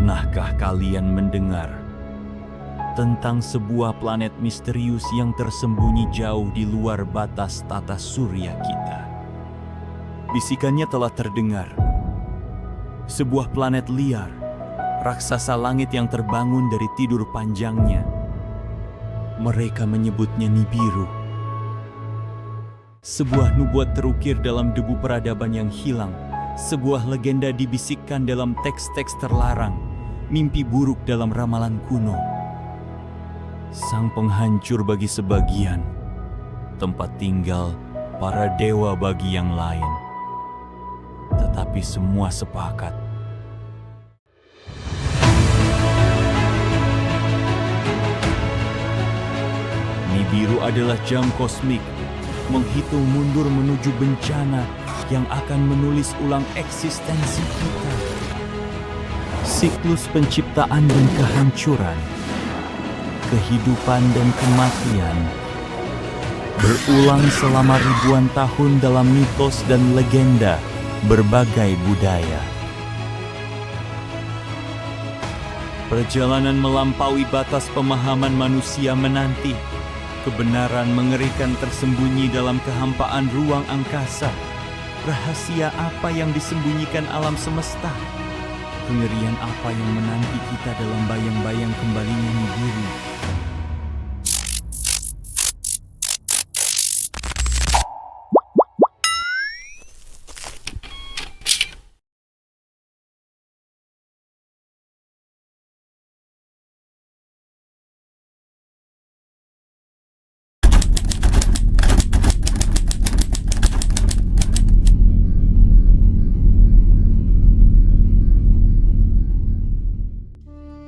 Pernahkah kalian mendengar tentang sebuah planet misterius yang tersembunyi jauh di luar batas tata surya kita? Bisikannya telah terdengar. Sebuah planet liar, raksasa langit yang terbangun dari tidur panjangnya. Mereka menyebutnya Nibiru. Sebuah nubuat terukir dalam debu peradaban yang hilang. Sebuah legenda dibisikkan dalam teks-teks terlarang, mimpi buruk dalam ramalan kuno. Sang penghancur bagi sebagian, tempat tinggal para dewa bagi yang lain. Tetapi semua sepakat. Nibiru adalah jam kosmik, menghitung mundur menuju bencana yang akan menulis ulang eksistensi kita. Siklus penciptaan dan kehancuran, kehidupan dan kematian, berulang selama ribuan tahun dalam mitos dan legenda berbagai budaya. Perjalanan melampaui batas pemahaman manusia menanti. Kebenaran mengerikan tersembunyi dalam kehampaan ruang angkasa. Rahasia apa yang disembunyikan alam semesta? Kengerian apa yang menanti kita dalam bayang-bayang kembalinya Nibiru?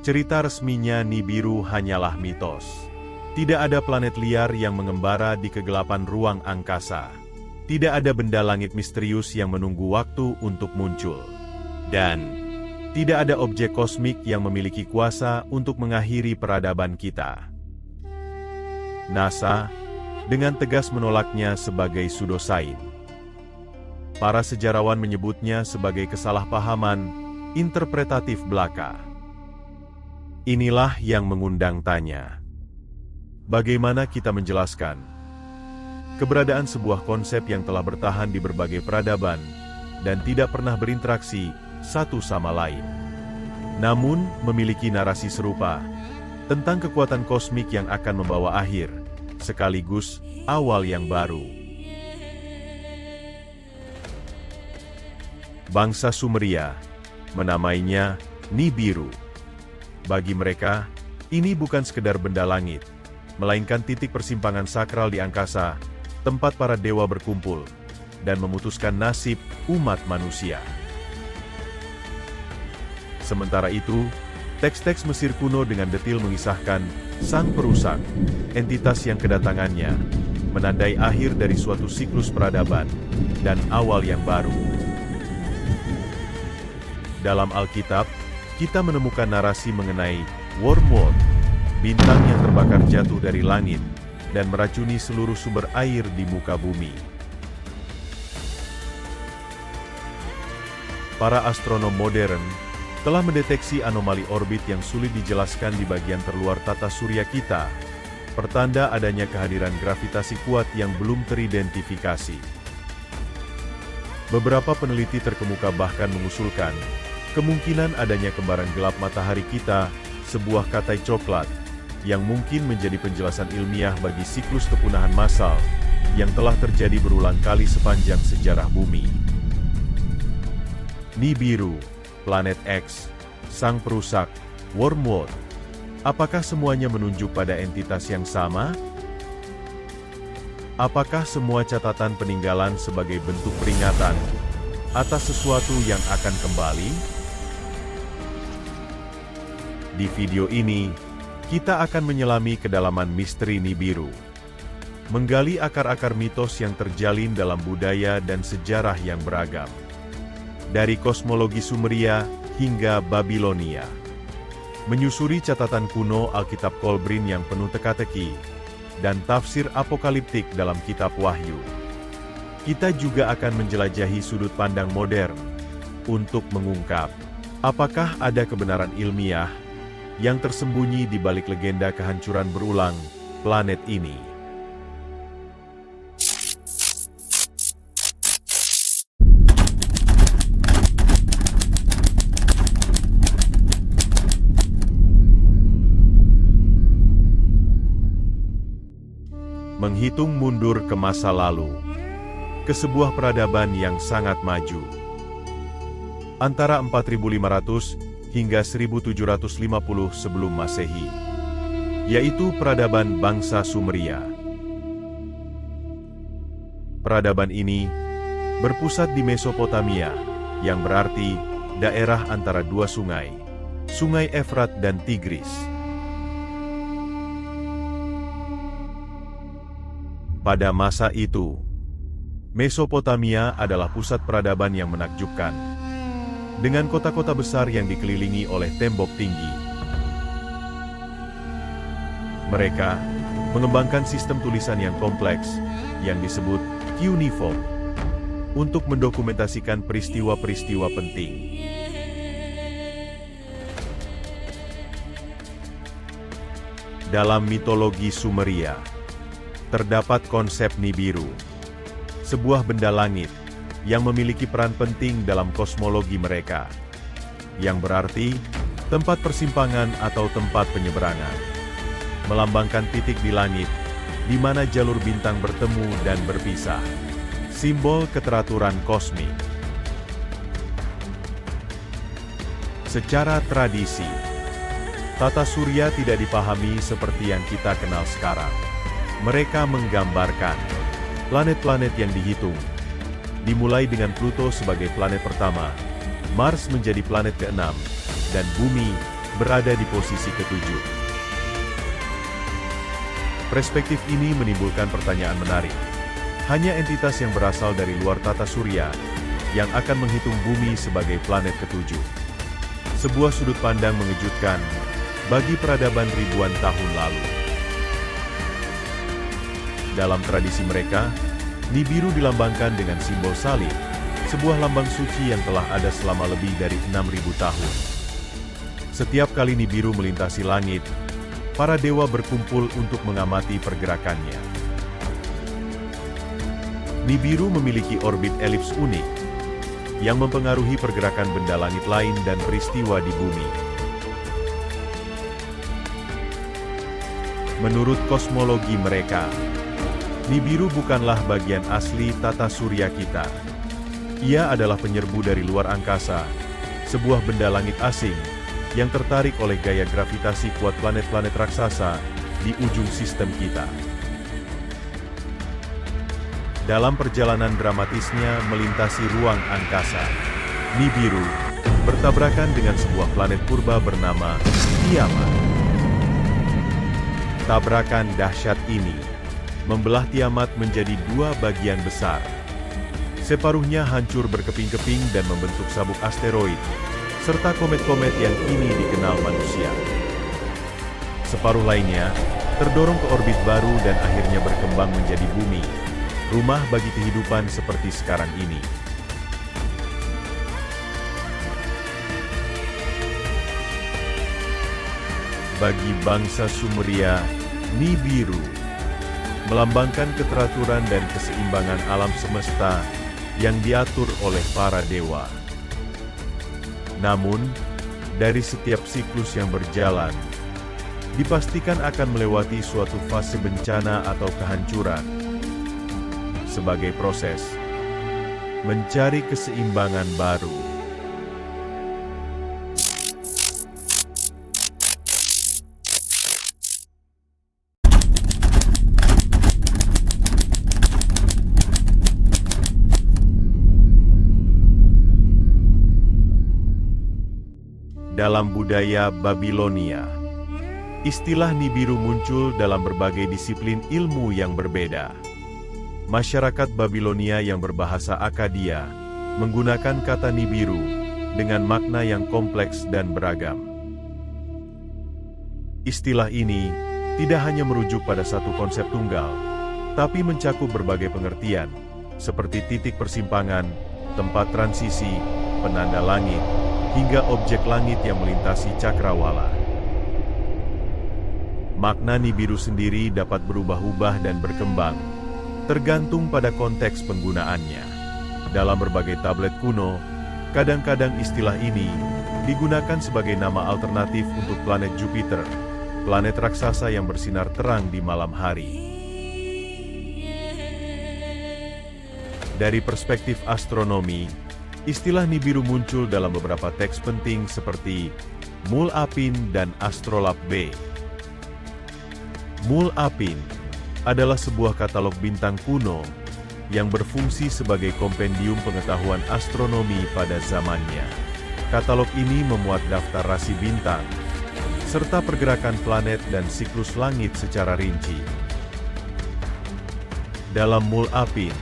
Cerita resminya Nibiru hanyalah mitos. Tidak ada planet liar yang mengembara di kegelapan ruang angkasa. Tidak ada benda langit misterius yang menunggu waktu untuk muncul. Dan tidak ada objek kosmik yang memiliki kuasa untuk mengakhiri peradaban kita. NASA dengan tegas menolaknya sebagai pseudosains. Para sejarawan menyebutnya sebagai kesalahpahaman interpretatif belaka. Inilah yang mengundang tanya. Bagaimana kita menjelaskan keberadaan sebuah konsep yang telah bertahan di berbagai peradaban dan tidak pernah berinteraksi satu sama lain, namun memiliki narasi serupa tentang kekuatan kosmik yang akan membawa akhir, sekaligus awal yang baru. Bangsa Sumeria menamainya Nibiru. Bagi mereka, ini bukan sekedar benda langit, melainkan titik persimpangan sakral di angkasa, tempat para dewa berkumpul dan memutuskan nasib umat manusia. Sementara itu, teks-teks Mesir kuno dengan detil mengisahkan sang perusak, entitas yang kedatangannya menandai akhir dari suatu siklus peradaban dan awal yang baru. Dalam Alkitab, kita menemukan narasi mengenai wormwood, bintang yang terbakar jatuh dari langit dan meracuni seluruh sumber air di muka bumi. Para astronom modern telah mendeteksi anomali orbit yang sulit dijelaskan di bagian terluar tata surya kita, pertanda adanya kehadiran gravitasi kuat yang belum teridentifikasi. Beberapa peneliti terkemuka bahkan mengusulkan kemungkinan adanya kembaran gelap matahari kita, sebuah katai coklat, yang mungkin menjadi penjelasan ilmiah bagi siklus kepunahan massal yang telah terjadi berulang kali sepanjang sejarah bumi. Nibiru, planet X, sang perusak, wormwood, apakah semuanya menunjuk pada entitas yang sama? Apakah semua catatan peninggalan sebagai bentuk peringatan atas sesuatu yang akan kembali? Di video ini, kita akan menyelami kedalaman misteri Nibiru, menggali akar-akar mitos yang terjalin dalam budaya dan sejarah yang beragam, dari kosmologi Sumeria hingga Babilonia, menyusuri catatan kuno Alkitab Kolbrin yang penuh teka-teki, dan tafsir apokaliptik dalam kitab Wahyu. Kita juga akan menjelajahi sudut pandang modern untuk mengungkap Apakah ada kebenaran ilmiah yang tersembunyi di balik legenda kehancuran berulang planet ini? Menghitung mundur ke masa lalu, ke sebuah peradaban yang sangat maju. Antara 4500 hingga 1750 sebelum Masehi, yaitu peradaban bangsa Sumeria. Peradaban ini berpusat di Mesopotamia, yang berarti daerah antara dua sungai, Sungai Efrat dan Tigris. Pada masa itu, Mesopotamia adalah pusat peradaban yang menakjubkan, dengan kota-kota besar yang dikelilingi oleh tembok tinggi. Mereka mengembangkan sistem tulisan yang kompleks, yang disebut cuneiform, untuk mendokumentasikan peristiwa-peristiwa penting. Dalam mitologi Sumeria, terdapat konsep Nibiru, sebuah benda langit yang memiliki peran penting dalam kosmologi mereka, yang berarti tempat persimpangan atau tempat penyeberangan, melambangkan titik di langit di mana jalur bintang bertemu dan berpisah, simbol keteraturan kosmik. Secara tradisi, tata surya tidak dipahami seperti yang kita kenal sekarang. Mereka menggambarkan planet-planet yang dihitung, dimulai dengan Pluto sebagai planet pertama, Mars menjadi planet ke-6, dan Bumi berada di posisi ke-7. Perspektif ini menimbulkan pertanyaan menarik. Hanya entitas yang berasal dari luar tata surya yang akan menghitung Bumi sebagai planet ke-7. Sebuah sudut pandang mengejutkan bagi peradaban ribuan tahun lalu. Dalam tradisi mereka, Nibiru dilambangkan dengan simbol salib, sebuah lambang suci yang telah ada selama lebih dari 6.000 tahun. Setiap kali Nibiru melintasi langit, para dewa berkumpul untuk mengamati pergerakannya. Nibiru memiliki orbit elips unik, yang mempengaruhi pergerakan benda langit lain dan peristiwa di bumi. Menurut kosmologi mereka, Nibiru bukanlah bagian asli tata surya kita. Ia adalah penyerbu dari luar angkasa, sebuah benda langit asing yang tertarik oleh gaya gravitasi kuat planet-planet raksasa di ujung sistem kita. Dalam perjalanan dramatisnya melintasi ruang angkasa, Nibiru bertabrakan dengan sebuah planet purba bernama Tiamat. Tabrakan dahsyat ini membelah Tiamat menjadi dua bagian besar. Separuhnya hancur berkeping-keping dan membentuk sabuk asteroid, serta komet-komet yang kini dikenal manusia. Separuh lainnya terdorong ke orbit baru dan akhirnya berkembang menjadi bumi, rumah bagi kehidupan seperti sekarang ini. Bagi bangsa Sumeria, Nibiru melambangkan keteraturan dan keseimbangan alam semesta yang diatur oleh para dewa. Namun, dari setiap siklus yang berjalan, dipastikan akan melewati suatu fase bencana atau kehancuran. Sebagai proses mencari keseimbangan baru. Dalam budaya Babilonia, istilah Nibiru muncul dalam berbagai disiplin ilmu yang berbeda. Masyarakat Babilonia yang berbahasa Akkadia menggunakan kata Nibiru dengan makna yang kompleks dan beragam. Istilah ini tidak hanya merujuk pada satu konsep tunggal, tapi mencakup berbagai pengertian, seperti titik persimpangan, tempat transisi, penanda langit, hingga objek langit yang melintasi cakrawala. Makna Nibiru sendiri dapat berubah-ubah dan berkembang, tergantung pada konteks penggunaannya. Dalam berbagai tablet kuno, kadang-kadang istilah ini digunakan sebagai nama alternatif untuk planet Jupiter, planet raksasa yang bersinar terang di malam hari. Dari perspektif astronomi, istilah Nibiru muncul dalam beberapa teks penting seperti Mul Apin dan Astrolab B. Mul Apin adalah sebuah katalog bintang kuno yang berfungsi sebagai kompendium pengetahuan astronomi pada zamannya. Katalog ini memuat daftar rasi bintang, serta pergerakan planet dan siklus langit secara rinci. Dalam Mul Apin,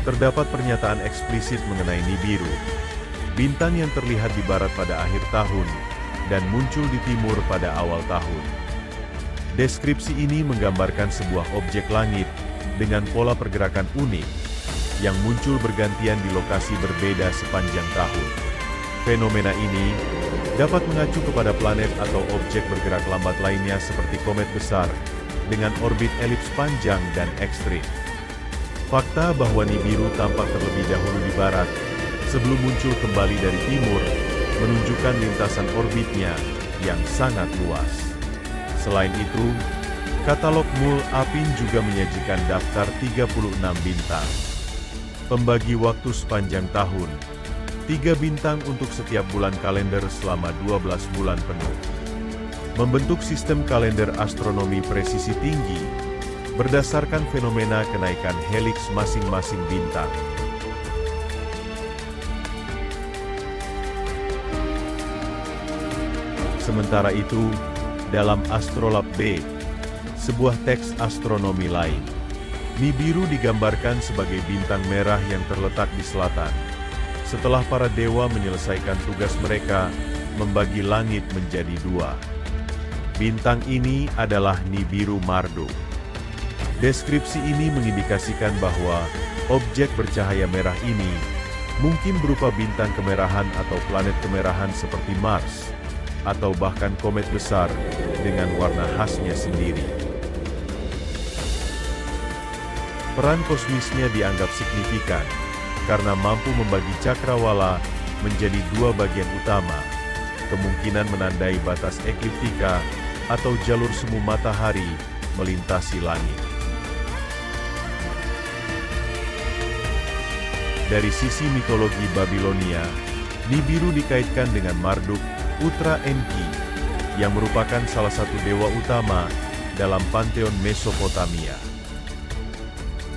terdapat pernyataan eksplisit mengenai Nibiru, bintang yang terlihat di barat pada akhir tahun dan muncul di timur pada awal tahun. Deskripsi ini menggambarkan sebuah objek langit dengan pola pergerakan unik yang muncul bergantian di lokasi berbeda sepanjang tahun. Fenomena ini dapat mengacu kepada planet atau objek bergerak lambat lainnya seperti komet besar dengan orbit elips panjang dan ekstrim. Fakta bahwa Nibiru tampak terlebih dahulu di barat sebelum muncul kembali dari timur menunjukkan lintasan orbitnya yang sangat luas. Selain itu, katalog Mul Apin juga menyajikan daftar 36 bintang. Pembagi waktu sepanjang tahun, 3 bintang untuk setiap bulan kalender selama 12 bulan penuh. Membentuk sistem kalender astronomi presisi tinggi berdasarkan fenomena kenaikan heliks masing-masing bintang. Sementara itu, dalam Astrolab B, sebuah teks astronomi lain, Nibiru digambarkan sebagai bintang merah yang terletak di selatan. Setelah para dewa menyelesaikan tugas mereka membagi langit menjadi 2. Bintang ini adalah Nibiru Marduk. Deskripsi ini mengindikasikan bahwa objek bercahaya merah ini mungkin berupa bintang kemerahan atau planet kemerahan seperti Mars, atau bahkan komet besar dengan warna khasnya sendiri. Peran kosmisnya dianggap signifikan karena mampu membagi cakrawala menjadi 2 bagian utama, kemungkinan menandai batas ekliptika atau jalur semu matahari melintasi langit. Dari sisi mitologi Babilonia, Nibiru dikaitkan dengan Marduk, putra Enki, yang merupakan salah satu dewa utama dalam panteon Mesopotamia.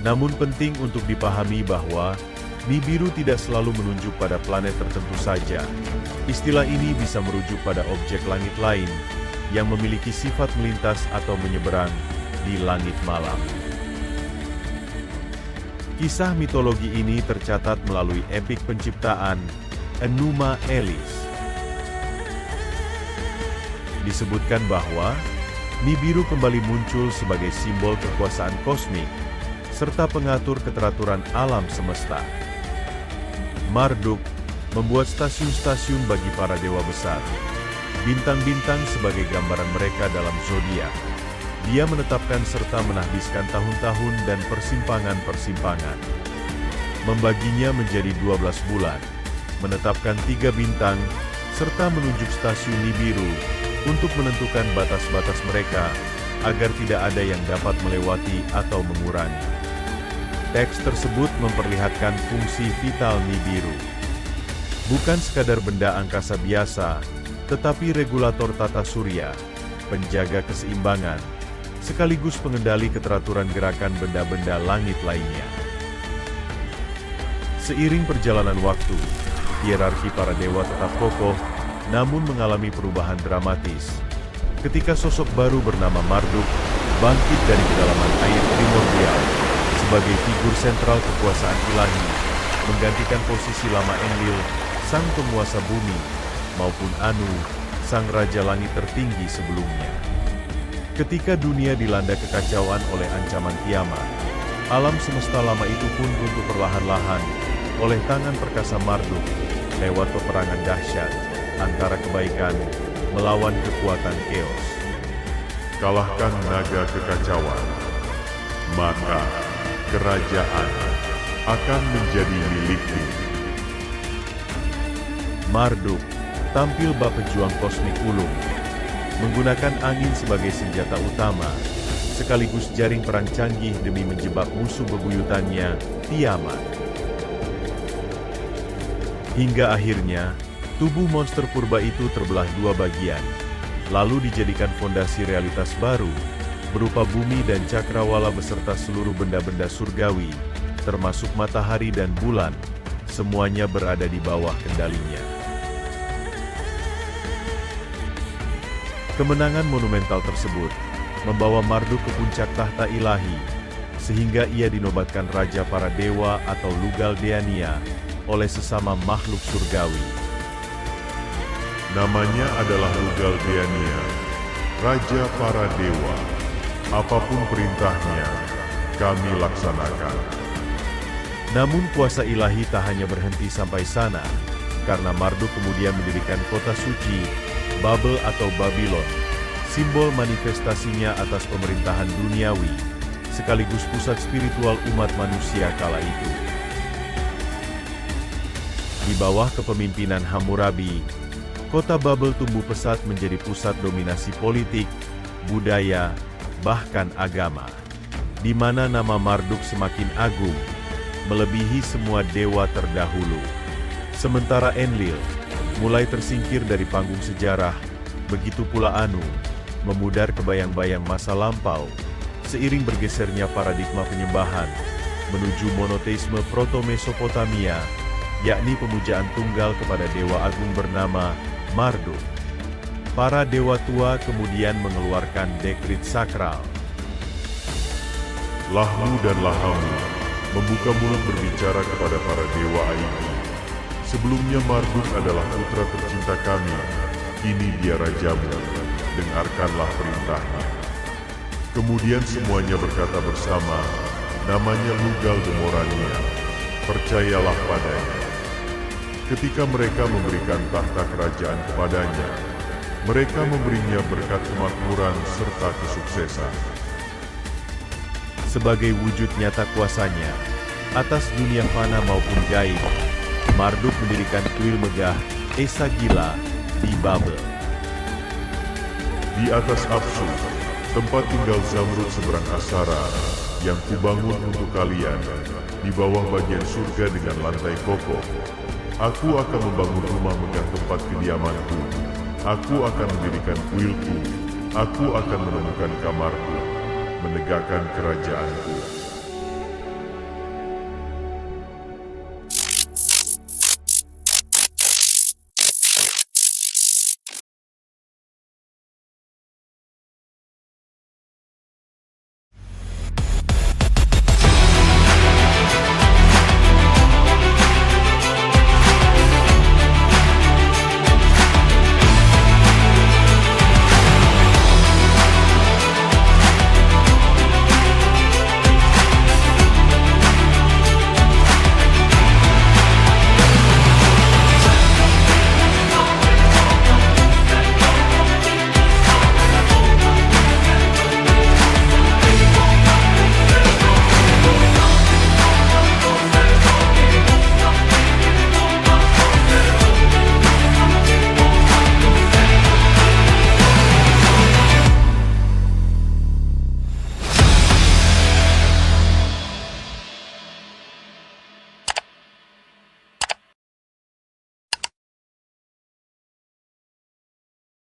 Namun penting untuk dipahami bahwa Nibiru tidak selalu menunjuk pada planet tertentu saja. Istilah ini bisa merujuk pada objek langit lain yang memiliki sifat melintas atau menyeberang di langit malam. Kisah mitologi ini tercatat melalui epik penciptaan Enuma Elis. Disebutkan bahwa Nibiru kembali muncul sebagai simbol kekuasaan kosmik serta pengatur keteraturan alam semesta. Marduk membuat stasiun-stasiun bagi para dewa besar, bintang-bintang sebagai gambaran mereka dalam zodiak. Dia menetapkan serta menahbiskan tahun-tahun dan persimpangan-persimpangan. Membaginya menjadi 12 bulan, menetapkan 3 bintang, serta menunjuk stasiun Nibiru untuk menentukan batas-batas mereka agar tidak ada yang dapat melewati atau mengurangi. Teks tersebut memperlihatkan fungsi vital Nibiru. Bukan sekadar benda angkasa biasa, tetapi regulator tata surya, penjaga keseimbangan, sekaligus pengendali keteraturan gerakan benda-benda langit lainnya. Seiring perjalanan waktu, hierarki para dewa tetap kokoh, namun mengalami perubahan dramatis. Ketika sosok baru bernama Marduk bangkit dari kedalaman air primordial sebagai figur sentral kekuasaan ilahi, menggantikan posisi lama Enlil, sang penguasa bumi, maupun Anu, sang raja langit tertinggi sebelumnya. Ketika dunia dilanda kekacauan oleh ancaman kiamat, alam semesta lama itu pun runtuh perlahan-lahan oleh tangan perkasa Marduk lewat peperangan dahsyat, antara kebaikan melawan kekuatan chaos. Kalahkan naga kekacauan, maka kerajaan akan menjadi milikmu. Marduk tampil bak pejuang kosmik ulung, menggunakan angin sebagai senjata utama, sekaligus jaring perang canggih demi menjebak musuh bebuyutannya, Tiamat. Hingga akhirnya, tubuh monster purba itu terbelah dua bagian, lalu dijadikan fondasi realitas baru, berupa bumi dan cakrawala beserta seluruh benda-benda surgawi, termasuk matahari dan bulan, semuanya berada di bawah kendalinya. Kemenangan monumental tersebut membawa Marduk ke puncak tahta ilahi, sehingga ia dinobatkan Raja para Dewa atau Lugal Deania oleh sesama makhluk surgawi. Namanya adalah Lugal Deania, Raja para Dewa. Apapun perintahnya, kami laksanakan. Namun kuasa ilahi tak hanya berhenti sampai sana, karena Marduk kemudian mendirikan kota suci, Babel atau Babylon, simbol manifestasinya atas pemerintahan duniawi, sekaligus pusat spiritual umat manusia kala itu. Di bawah kepemimpinan Hammurabi, kota Babel tumbuh pesat menjadi pusat dominasi politik, budaya, bahkan agama, di mana nama Marduk semakin agung, melebihi semua dewa terdahulu. Sementara Enlil mulai tersingkir dari panggung sejarah, begitu pula Anu memudar ke bayang-bayang masa lampau, seiring bergesernya paradigma penyembahan menuju monoteisme proto-Mesopotamia, yakni pemujaan tunggal kepada dewa agung bernama Marduk. Para dewa tua kemudian mengeluarkan dekrit sakral. Lahmu dan Lahamu membuka mulut berbicara kepada para dewa Aigi. Sebelumnya Marduk adalah putra tercinta kami, kini dia rajamu, dengarkanlah perintahnya. Kemudian semuanya berkata bersama, namanya Lugal Demorania, percayalah padanya. Ketika mereka memberikan tahta kerajaan kepadanya, mereka memberinya berkat kemakmuran serta kesuksesan. Sebagai wujud nyata kuasanya atas dunia fana maupun gaib, Marduk mendirikan kuil megah Esa Gila di Babel. Di atas Apsu, tempat tinggal Zamrud seberang Asara, yang kubangun untuk kalian, di bawah bagian surga dengan lantai kokoh. Aku akan membangun rumah megah tempat kediamanku. Aku akan mendirikan kuilku. Aku akan menemukan kamarku, menegakkan kerajaanku.